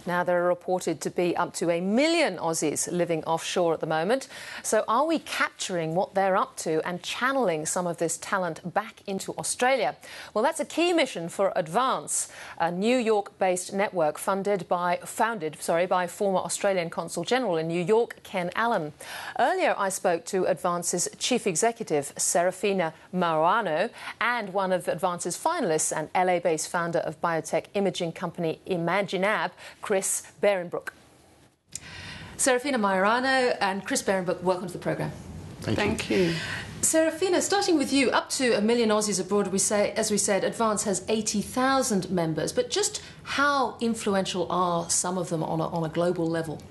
Now, there are reported to be up to 1 million Aussies living offshore at the moment. So are we capturing what they're up to and channeling some of this talent back into Australia? Well, that's a key mission for Advance, a New York-based network founded by former Australian Consul General in New York, Ken Allen. Earlier, I spoke to Advance's chief executive, Serafina Maiorana, and one of Advance's finalists and LA-based founder of biotech imaging company ImaginAB, Chris Behrenbruch. Serafina Maiorana and Chris Behrenbruch, welcome to the programme. Thank you. Serafina, starting with you, up to 1 million Aussies abroad, as we said, Advance has 80,000 members, but just how influential are some of them on a global level?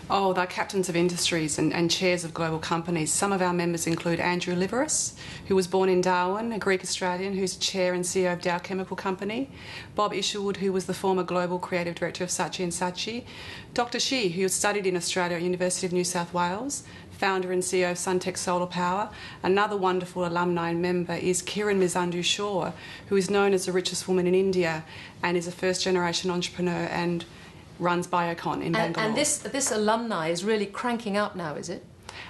Oh, they're captains of industries and chairs of global companies. Some of our members include Andrew Liveris, who was born in Darwin, a Greek-Australian who's chair and CEO of Dow Chemical Company. Bob Isherwood, who was the former global creative director of Saatchi & Saatchi. Dr. Shi, who studied in Australia at University of New South Wales, founder and CEO of Suntech Solar Power. Another wonderful alumni member is Kiran Mizandu-Shaw, who is known as the richest woman in India and is a first-generation entrepreneur and runs Biocon in Bangalore. And this alumni is really cranking up now, is it?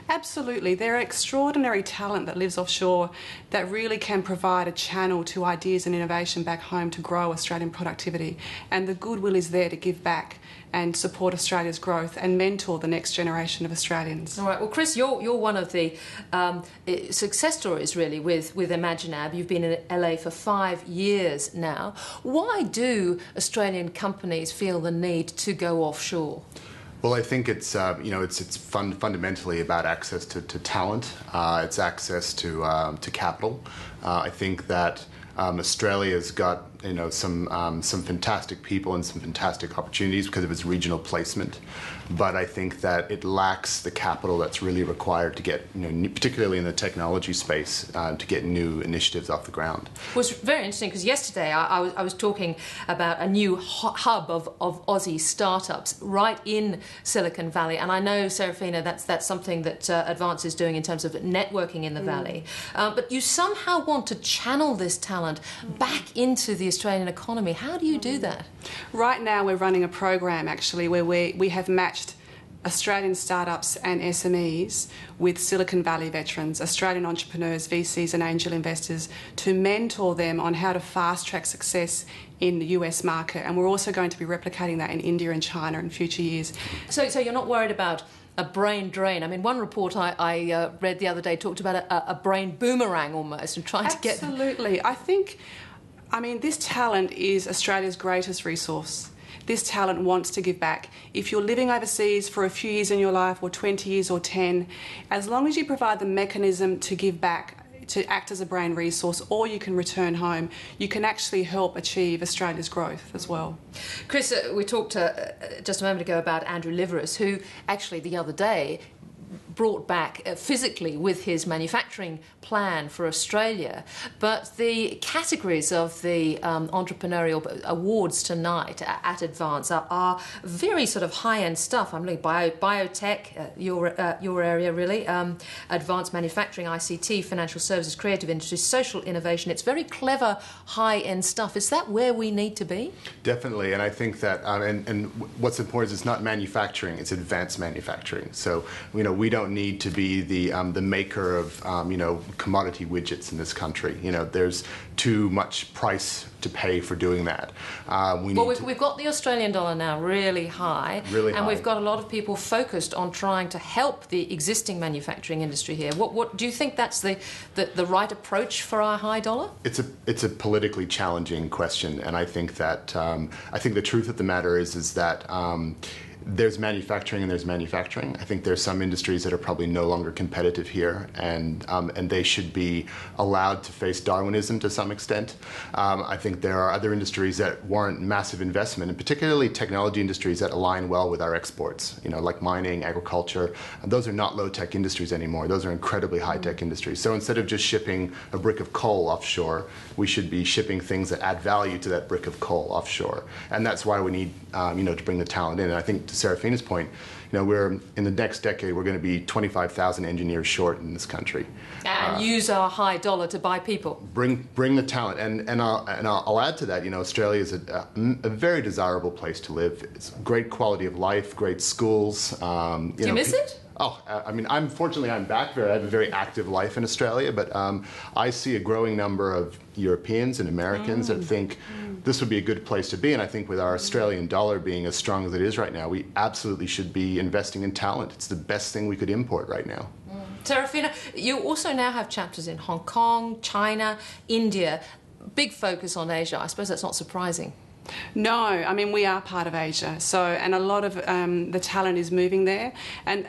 Absolutely. They're extraordinary talent that lives offshore that really can provide a channel to ideas and innovation back home to grow Australian productivity. And the goodwill is there to give back and support Australia's growth and mentor the next generation of Australians. All right. Well, Chris, you're one of the success stories, really, with ImaginAB. You've been in LA for 5 years now. Why do Australian companies feel the need to go offshore? Well, I think it's fundamentally about access to talent. It's access to capital. I think that Australia's got some fantastic people and some fantastic opportunities because of its regional placement, but I think that it lacks the capital that's really required to get, particularly in the technology space, to get new initiatives off the ground. It was very interesting because yesterday I was talking about a new hub of Aussie startups right in Silicon Valley, and I know, Serafina, that's something that Advance is doing in terms of networking in the Valley. But you somehow want to channel this talent back into the Australian economy. How do you do that? Right now we're running a program actually where we have matched Australian startups and SMEs with Silicon Valley veterans, Australian entrepreneurs, VCs and angel investors, to mentor them on how to fast-track success in the US market. And we're also going to be replicating that in India and China in future years. So you're not worried about a brain drain? I mean, one report I read the other day talked about a brain boomerang almost, and trying to get... Absolutely. I mean, this talent is Australia's greatest resource. This talent wants to give back. If you're living overseas for a few years in your life, or 20 years or 10, as long as you provide the mechanism to give back, to act as a brain resource, or you can return home, you can actually help achieve Australia's growth as well. Chris, we talked just a moment ago about Andrew Liveris, who actually the other day brought back physically with his manufacturing plan for Australia. But the categories of the entrepreneurial awards tonight at Advance are very sort of high-end stuff. I'm looking at biotech, your area really, advanced manufacturing, ICT, financial services, creative industries, social innovation. It's very clever, high-end stuff. Is that where we need to be? Definitely, and I think that, and what's important is it's not manufacturing, it's advanced manufacturing. So, we don't need to be the maker of commodity widgets in this country. There's too much price to pay for doing that. We've got the Australian dollar now really high, and we've got a lot of people focused on trying to help the existing manufacturing industry here. What do you think that's the right approach for our high dollar? It's a politically challenging question, and I think that I think the truth of the matter is that there's manufacturing and there's manufacturing. I think there's some industries that are probably no longer competitive here, and they should be allowed to face Darwinism to some extent. I think there are other industries that warrant massive investment, and particularly technology industries that align well with our exports, like mining, agriculture. And those are not low-tech industries anymore. Those are incredibly high-tech industries. So instead of just shipping a brick of coal offshore, we should be shipping things that add value to that brick of coal offshore. And that's why we need to bring the talent in. And I think to Serafina's point, we're in the next decade we're going to be 25,000 engineers short in this country. And use our high dollar to buy people. Bring the talent, and I'll I'll add to that, you know, Australia is a very desirable place to live. It's great quality of life, great schools. Do you miss it? Oh, I mean, fortunately I'm back there. I have a very active life in Australia, but I see a growing number of Europeans and Americans that think this would be a good place to be. And I think with our Australian dollar being as strong as it is right now, we absolutely should be investing in talent. It's the best thing we could import right now. Serafina, you also now have chapters in Hong Kong, China, India. Big focus on Asia. I suppose that's not surprising. No, I mean, we are part of Asia, and a lot of the talent is moving there. And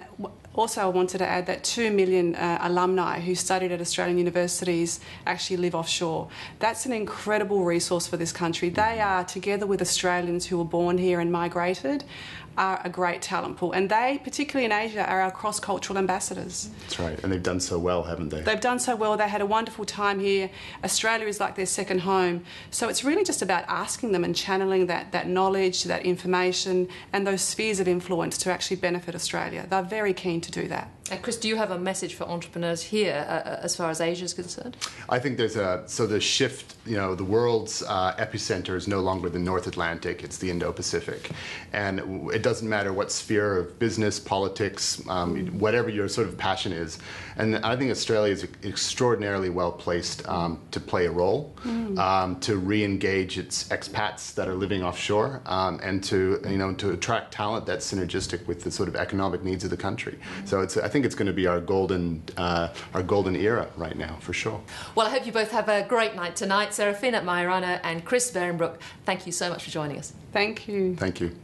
also I wanted to add that 2 million alumni who studied at Australian universities actually live offshore. That's an incredible resource for this country. They are, together with Australians who were born here and migrated, are a great talent pool. And they, particularly in Asia, are our cross-cultural ambassadors. That's right, and they've done so well, haven't they? They've done so well. They had a wonderful time here. Australia is like their second home. So it's really just about asking them and channeling that knowledge, that information, and those spheres of influence to actually benefit Australia. They're very keen to do that. Chris, do you have a message for entrepreneurs here as far as Asia is concerned? I think there's the shift, you know, the world's epicenter is no longer the North Atlantic, it's the Indo-Pacific. And it doesn't matter what sphere of business, politics, whatever your sort of passion is. And I think Australia is extraordinarily well placed to play a role, to re-engage its expats that are living offshore, and to attract talent that's synergistic with the sort of economic needs of the country. So I think it's going to be our golden era right now, for sure. Well, I hope you both have a great night tonight. Serafina Maiorana and Chris Behrenbruch, thank you so much for joining us. Thank you. Thank you.